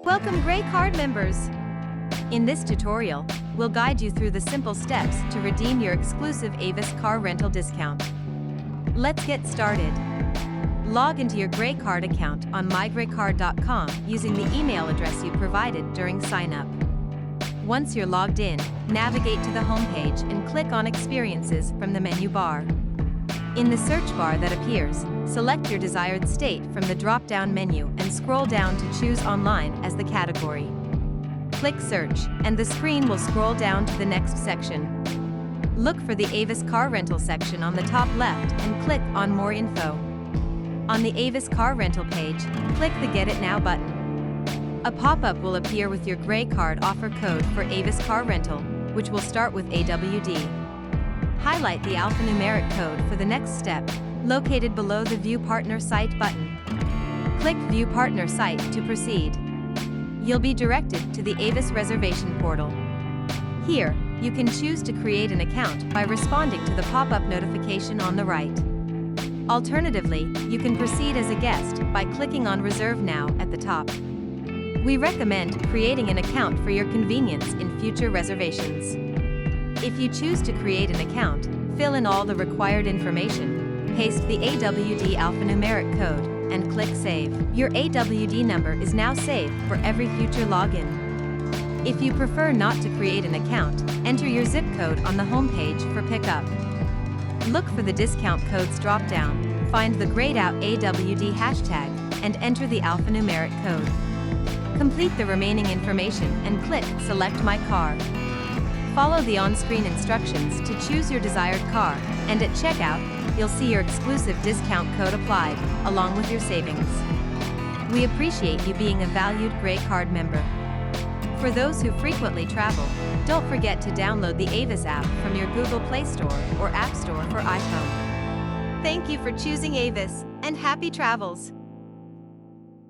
Welcome Gray Card members! In this tutorial, we'll guide you through the simple steps to redeem your exclusive Avis car rental discount. Let's get started. Log into your Gray Card account on mygraycard.com using the email address you provided during sign-up. Once you're logged in, navigate to the homepage and click on Experiences from the menu bar. In the search bar that appears, select your desired state from the drop-down menu and scroll down to choose Online as the category. Click Search, and the screen will scroll down to the next section. Look for the Avis Car Rental section on the top left and click on More Info. On the Avis Car Rental page, click the Get It Now button. A pop-up will appear with your Gray Card offer code for Avis Car Rental, which will start with AWD. Highlight the alphanumeric code for the next step, located below the View Partner Site button. Click View Partner Site to proceed. You'll be directed to the Avis reservation portal. Here, you can choose to create an account by responding to the pop-up notification on the right. Alternatively, you can proceed as a guest by clicking on Reserve Now at the top. We recommend creating an account for your convenience in future reservations. If you choose to create an account, fill in all the required information, paste the AWD alphanumeric code, and click Save. Your AWD number is now saved for every future login. If you prefer not to create an account, enter your zip code on the homepage for pickup. Look for the Discount Codes drop-down, find the grayed out AWD hashtag, and enter the alphanumeric code. Complete the remaining information and click Select My Car. Follow the on-screen instructions to choose your desired car, and at checkout, you'll see your exclusive discount code applied, along with your savings. We appreciate you being a valued Gray Card member. For those who frequently travel, don't forget to download the Avis app from your Google Play Store or App Store for iPhone. Thank you for choosing Avis, and happy travels!